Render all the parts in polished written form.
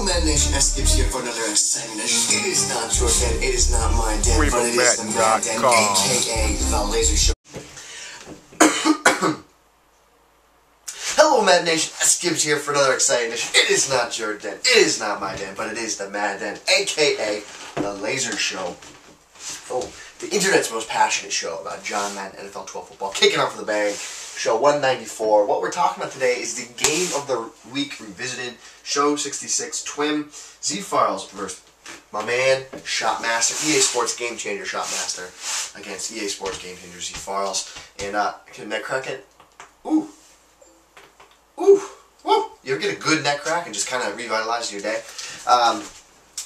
Madden Nation, Skips here for another exciting edition. It is not your den, it is not my den, but it is the Madden, aka the Laser Show. Hello Madden Nation, Skips here for another exciting edition. It is not your den, it is not my den, but it is the Madden, aka the Laser Show. Oh, the internet's most passionate show about John Madden NFL 12 football, kicking off the bag. Show 194. What we're talking about today is the Game of the Week Revisited, Show 66, TWIM, Zfarls versus my man, Shotmaster, EA Sports Game Changer Shotmaster, against EA Sports Game Changer Zfarls. And, can neck crack it? Ooh. Ooh. Woo. You ever get a good neck crack and just kind of revitalize your day? But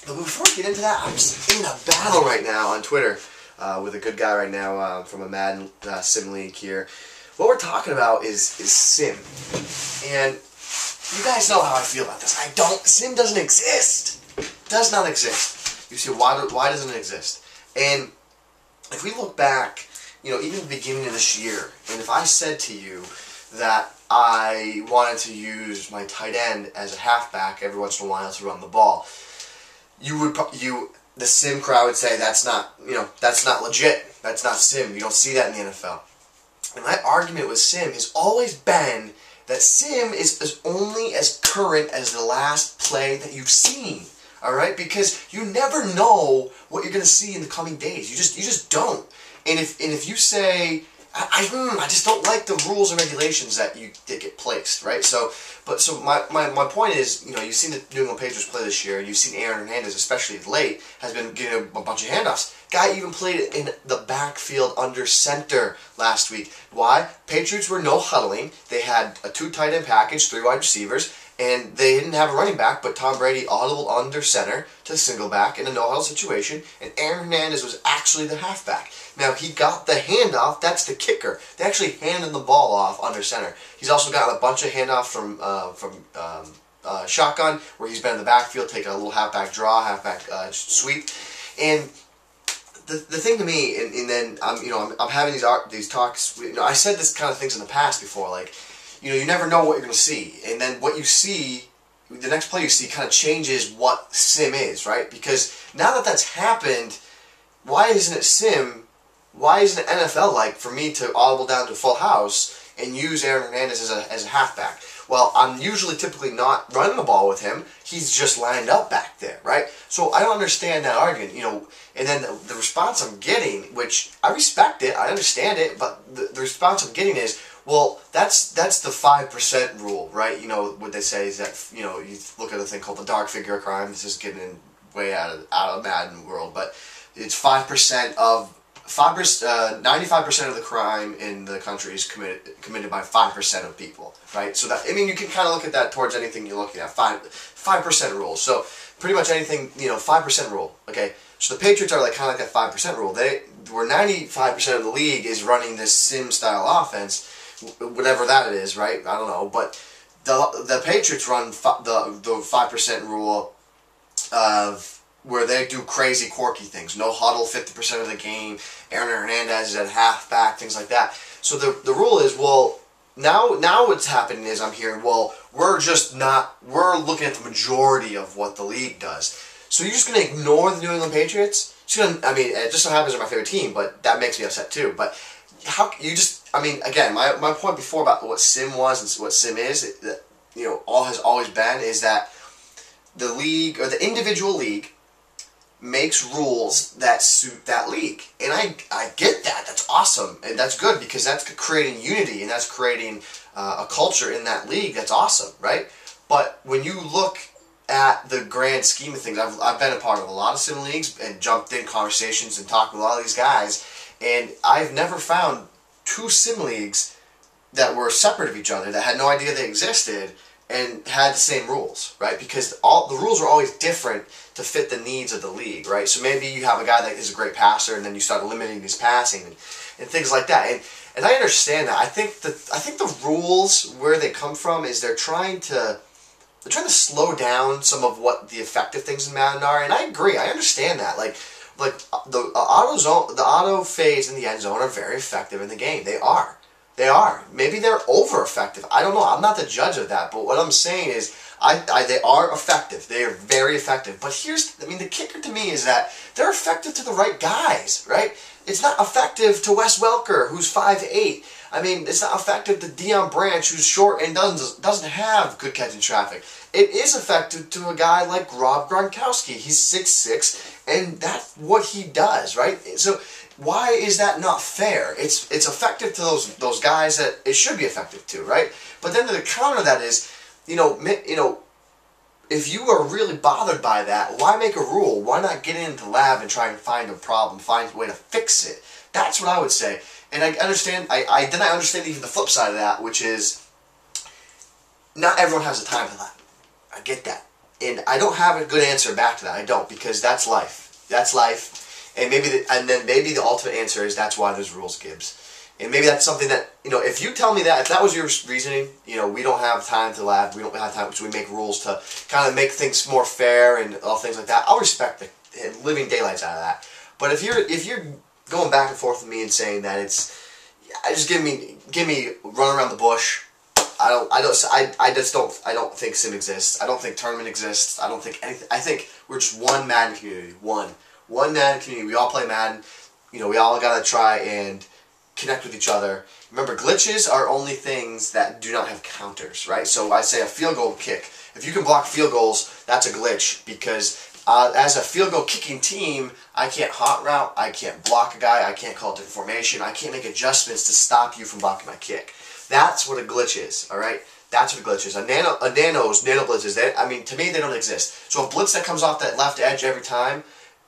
before we get into that, I'm just in a battle right now on Twitter with a good guy right now from a Madden Sim League here. What we're talking about is Sim, and you guys know how I feel about this. Sim doesn't exist. Does not exist. You see, why doesn't it exist? And if we look back, you know, even the beginning of this year, and if I said to you that I wanted to use my tight end as a halfback every once in a while to run the ball, the Sim crowd would say that's not legit. That's not Sim. You don't see that in the NFL. And my argument with Sim has always been that Sim is only as current as the last play that you've seen. Alright? Because you never know what you're going to see in the coming days. You just don't. And if you say, I just don't like the rules and regulations that get placed, right? So my point is, you know, you've seen the New England Patriots play this year. You've seen Aaron Hernandez, especially late, has been getting a bunch of handoffs. Guy even played in the backfield under center last week. Why? Patriots were no huddling. They had a 2 tight end package, 3 wide receivers, and they didn't have a running back, but Tom Brady audible under center to single back in a no-huddle situation, and Aaron Hernandez was actually the halfback. Now, he got the handoff. That's the kicker. They actually handed the ball off under center. He's also gotten a bunch of handoffs from shotgun, where he's been in the backfield, taking a little halfback draw, halfback sweep. And the thing to me, and then I'm having these talks. You know, I said this kind of things in the past before, like, you know, you never know what you're going to see, and then what you see, the next play you see, kind of changes what Sim is, right? Because now that that's happened, why isn't it Sim? Why isn't it NFL like for me to audible down to full house and use Aaron Hernandez as a halfback? Well, I'm typically not running the ball with him. He's just lined up back there, right? So I don't understand that argument, you know. And then the response I'm getting, which I respect it, I understand it, but the response I'm getting is, well, that's the 5% rule, right? You know, what they say is that, you know, you look at a thing called the dark figure crime. This is getting way out of Madden world, but it's 5% of 95% of the crime in the country is committed by 5% of people, right? So that, I mean, you can kind of look at that towards anything you're looking at. 5% rule. So pretty much anything, you know, 5% rule. Okay, so the Patriots are like kind of like that 5% rule. Where 95% of the league is running this Sim style offense, whatever that is, right? I don't know, but the Patriots run the 5% rule of where they do crazy, quirky things. No huddle 50% of the game. Aaron Hernandez is at halfback, things like that. So the rule is, well, now what's happening is I'm hearing, well, we're looking at the majority of what the league does. So you're just going to ignore the New England Patriots? I mean, it just so happens they're my favorite team, but that makes me upset too. But how you just, I mean, again, my point before about what Sim was and what Sim is, you know, has always been is that the league, or the individual league, makes rules that suit that league. And I get that. That's awesome. And that's good, because that's creating unity, and that's creating a culture in that league that's awesome, right? But when you look at the grand scheme of things, I've been a part of a lot of Sim leagues and jumped in conversations and talked with a lot of these guys, and I've never found 2 Sim leagues that were separate of each other, that had no idea they existed, and had the same rules, right? Because all the rules are always different to fit the needs of the league, right? So maybe you have a guy that is a great passer, and then you start limiting his passing and things like that. And I understand that. I think the rules, where they come from, is they're trying to slow down some of what the effective things in Madden are. And I agree. I understand that. Like the auto fades in the end zone are very effective in the game. They are. Maybe they're over effective. I don't know. I'm not the judge of that. But what I'm saying is, They are effective. They are very effective. But the kicker to me is that they're effective to the right guys, right? It's not effective to Wes Welker, who's 5'8". I mean, it's not effective to Deion Branch, who's short and doesn't have good catching traffic. It is effective to a guy like Rob Gronkowski. He's 6'6", and that's what he does, right? So why is that not fair? It's effective to those guys that it should be effective to, right? But then the counter to that is, if you are really bothered by that, why make a rule? Why not get into the lab and try and find a problem, find a way to fix it? That's what I would say. And I understand. I understand even the flip side of that, which is not everyone has the time for that. I get that, and I don't have a good answer back to that. I don't, because that's life. That's life, and maybe the ultimate answer is that's why there's rules, Gibbs. And maybe that's something that, if you tell me that, if that was your reasoning, we don't have time to lab, we don't have time, so we make rules to kind of make things more fair and all things like that, I'll respect the living daylights out of that. But if you're going back and forth with me and saying that just give me run around the bush, I don't think sim exists. I don't think tournament exists. I don't think anything. I think we're just one Madden community. One Madden community. We all play Madden. We all gotta try and connect with each other. Remember, glitches are only things that do not have counters, right? So I say a field goal kick. If you can block field goals, that's a glitch, because as a field goal kicking team, I can't hot route, I can't block a guy, I can't call it different formation, I can't make adjustments to stop you from blocking my kick. That's what a glitch is, alright? That's what a glitch is. Nano blitzes, to me, they don't exist. So a blitz that comes off that left edge every time,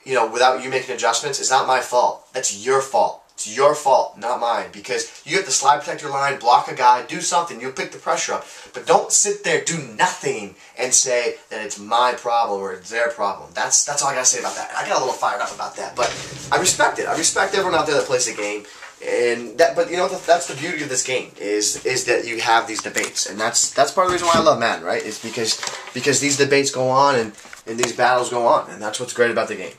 without you making adjustments, is not my fault. That's your fault. It's your fault, not mine, because you have to slide protect your line, block a guy, do something, you'll pick the pressure up. But don't sit there, do nothing, and say that it's my problem or it's their problem. That's all I gotta say about that. I got a little fired up about that, but I respect it. I respect everyone out there that plays the game, and but that's the beauty of this game is that you have these debates, and that's part of the reason why I love Madden, right? It's because these debates go on and these battles go on, and that's what's great about the game.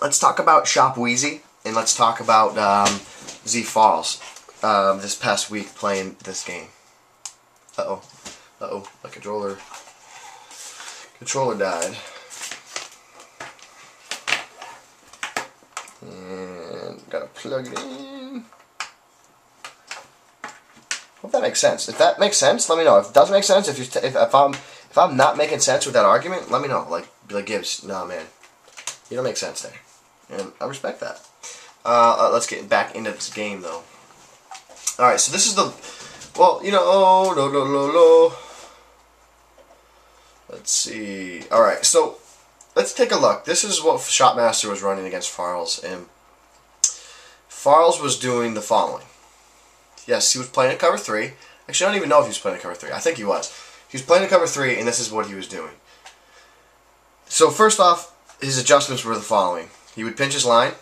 Let's talk about Shop Wheezy. And let's talk about Zfarls this past week playing this game. My controller died. And gotta plug it in. Hope that makes sense. If that makes sense, let me know. If it doesn't make sense, if I'm not making sense with that argument, let me know. Be like Gibbs, nah man, you don't make sense there, and I respect that. Let's get back into this game, though. Alright, so this is the... Well, Let's see... Alright, so let's take a look. This is what Shopmaster was running against Zfarls, and Zfarls was doing the following. Yes, he was playing a cover 3. Actually, I don't even know if he was playing a cover 3. I think he was. He was playing a cover 3, and this is what he was doing. So, first off, his adjustments were the following. He would pinch his line,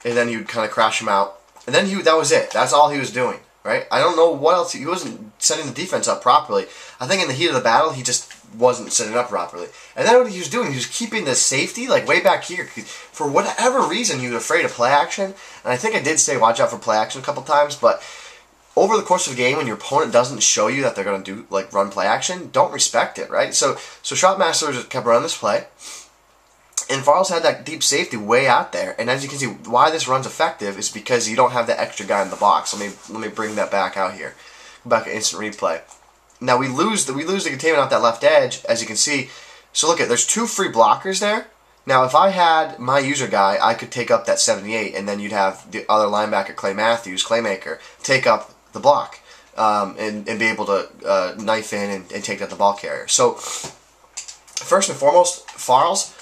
and then he would kind of crash him out. And then that was it. That's all he was doing, right? I don't know what else. He wasn't setting the defense up properly. I think in the heat of the battle, he just wasn't setting up properly. And then what he was doing, he was keeping the safety, way back here. For whatever reason, he was afraid of play action. And I think I did say watch out for play action a couple times, but over the course of the game, when your opponent doesn't show you that they're going to do, run play action, don't respect it, right? So Shopmaster just kept running this play. And Zfarls had that deep safety way out there, and as you can see, why this run's effective is because you don't have that extra guy in the box. Let me bring that back out here. Go back to instant replay. Now we lose the containment off that left edge, as you can see. So look there's 2 free blockers there. Now if I had my user guy, I could take up that 78, and then you'd have the other linebacker, Clay Matthews, Claymaker, take up the block and be able to knife in and take out the ball carrier. So first and foremost, Zfarls,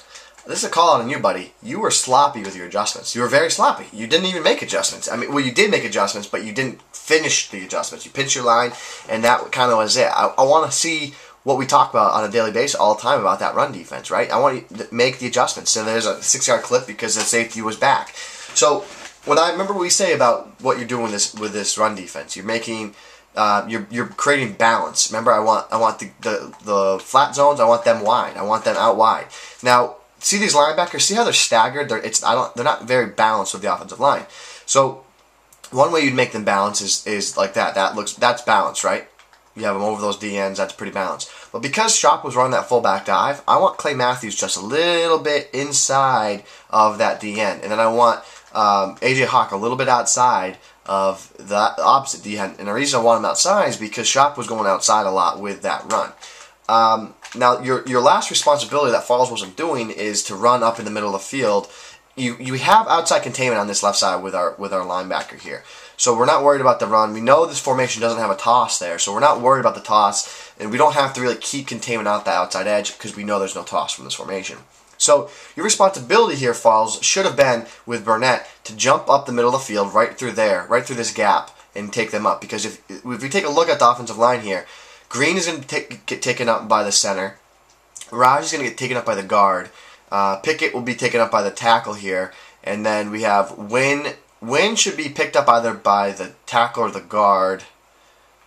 this is a call out on you, buddy. You were sloppy with your adjustments. You were very sloppy. You didn't even make adjustments. Well, you did make adjustments, but you didn't finish the adjustments. You pinched your line, and that kind of was it. I want to see what we talk about on a daily basis all the time about that run defense, right? I want you to make the adjustments. So there's a 6-yard clip because the safety was back. So when I remember what we say about what you're doing with this run defense, you're making... you're creating balance. Remember, I want the flat zones. I want them wide. I want them out wide. Now, see these linebackers? See how they're staggered? They're not very balanced with the offensive line. So one way you'd make them balance is like that. That's balance, right? You have him over those DNs. That's pretty balanced. But because Shock was running that fullback dive, I want Clay Matthews just a little bit inside of that DN. And then I want AJ Hawk a little bit outside of the opposite DN. And the reason I want him outside is because Shock was going outside a lot with that run. Now, your last responsibility that Zfarls wasn't doing is to run up in the middle of the field. You have outside containment on this left side with our linebacker here. So we're not worried about the run. We know this formation doesn't have a toss there, so we're not worried about the toss, and we don't have to really keep containment out the outside edge because we know there's no toss from this formation. So your responsibility here, Zfarls, should have been with Burnett to jump up the middle of the field right through there, right through this gap, and take them up. Because if we take a look at the offensive line here, Green is going to get taken up by the center. Raj is going to get taken up by the guard. Pickett will be taken up by the tackle here. And then we have Wynn. Wynn should be picked up either by the tackle or the guard.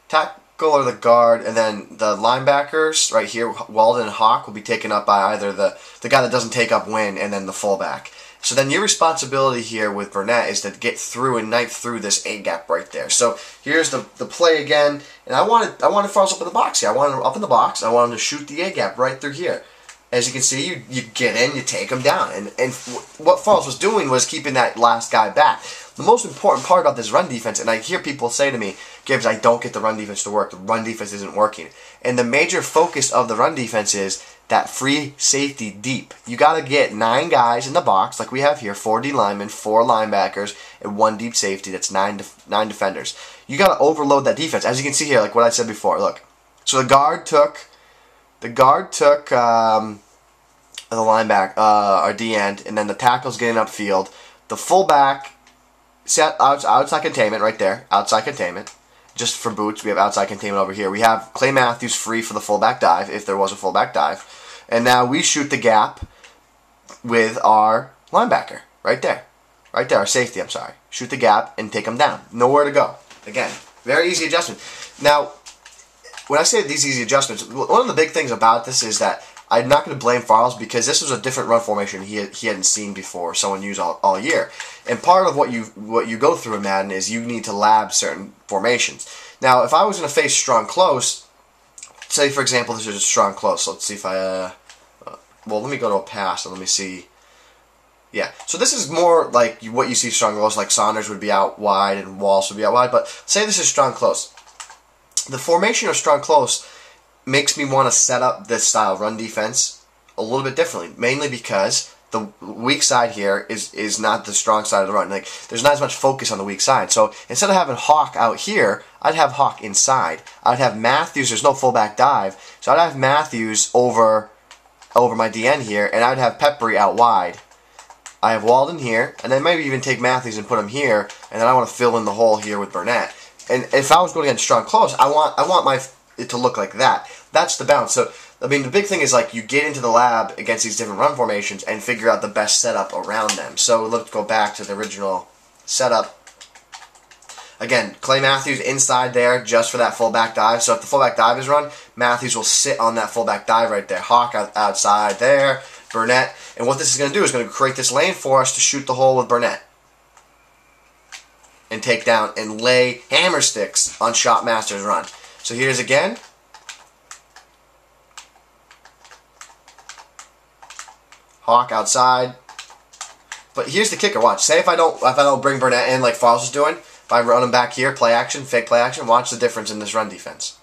Tackle or the guard. And then the linebackers right here, Walden and Hawk, will be taken up by either the guy that doesn't take up Wynn and then the fullback. So then your responsibility here with Burnett is to get through and knife through this A gap right there. So here's the play again, and I wanted Zfarls up in the box here. I wanted him up in the box. I wanted him to shoot the A gap right through here. As you can see, you get in, you take him down. And what Zfarls was doing was keeping that last guy back. The most important part about this run defense, and I hear people say to me, Gibbs, I don't get the run defense to work. The run defense isn't working. And the major focus of the run defense is that free safety deep. You got to get 9 guys in the box, like we have here, 4 D linemen, 4 linebackers, and 1 deep safety. That's 9 defenders. You got to overload that defense. As you can see here, like what I said before, look. So the guard took the linebacker, our D end, and then the tackle's getting upfield. The fullback set outside containment right there, outside containment. Just for boots, we have outside containment over here. We have Clay Matthews free for the fullback dive, if there was a fullback dive. And now we shoot the gap with our linebacker, right there. Right there, our safety, I'm sorry. Shoot the gap and take them down. Nowhere to go. Again, very easy adjustment. Now, when I say these easy adjustments, one of the big things about this is that I'm not going to blame Zfarls because this was a different run formation he hadn't seen before, someone used all year. And part of what you go through in Madden is you need to lab certain formations. Now, if I was going to face strong close, say for example this is a strong close. Let's see if I well, let me go to a pass and let me see. Yeah, so this is more like what you see strong close, like Saunders would be out wide and Walsh would be out wide. But say this is strong close. The formation of strong close makes me want to set up this style of run defense a little bit differently, mainly because the weak side here is not the strong side of the run. Like, there's not as much focus on the weak side. So instead of having Hawk out here, I'd have Hawk inside. I'd have Matthews. There's no fullback dive, so I'd have Matthews over my DN here, and I'd have Peppery out wide. I have Walden here, and then maybe even take Matthews and put him here, and then I want to fill in the hole here with Burnett. And if I was going against strong close, I want it to look like that. That's the balance. So, I mean, the big thing is, like, you get into the lab against these different run formations and figure out the best setup around them. So let's go back to the original setup. Again, Clay Matthews inside there just for that fullback dive. So if the fullback dive is run, Matthews will sit on that fullback dive right there. Hawk outside there, Burnett. And what this is going to do is going to create this lane for us to shoot the hole with Burnett. And take down and lay hammer sticks on Shotmaster's run. So here's again. Hawk outside. But here's the kicker, watch. Say if I don't bring Burnett in like Zfarls is doing, if I run him back here, play action, fake play action, watch the difference in this run defense.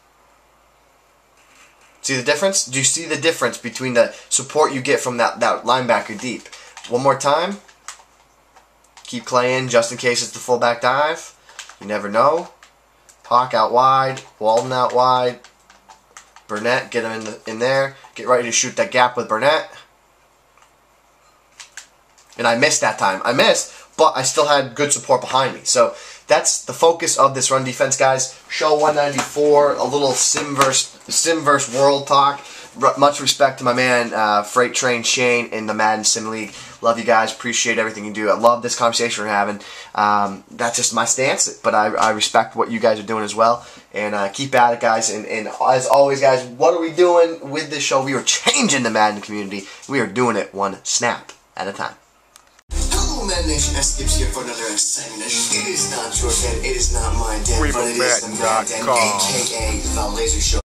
See the difference? Do you see the difference between the support you get from that linebacker deep? One more time. Keep Clay in just in case it's the fullback dive. You never know. Hawk out wide, Walden out wide. Burnett, get him in there. Get ready to shoot that gap with Burnett. And I missed that time. I missed, but I still had good support behind me. So that's the focus of this run defense, guys. Show 194, a little sim verse world talk. Much respect to my man, Freight Train Shane in the Madden Sim League. Love you guys. Appreciate everything you do. I love this conversation we're having. That's just my stance, but I respect what you guys are doing as well. And keep at it, guys. And as always, guys, what are we doing with this show? We are changing the Madden community. We are doing it one snap at a time. Hello, Madden Nation, Skips here for another exciting edition. It is not your den, it is not my den, but it is the Madden Den, aka the Laser Show.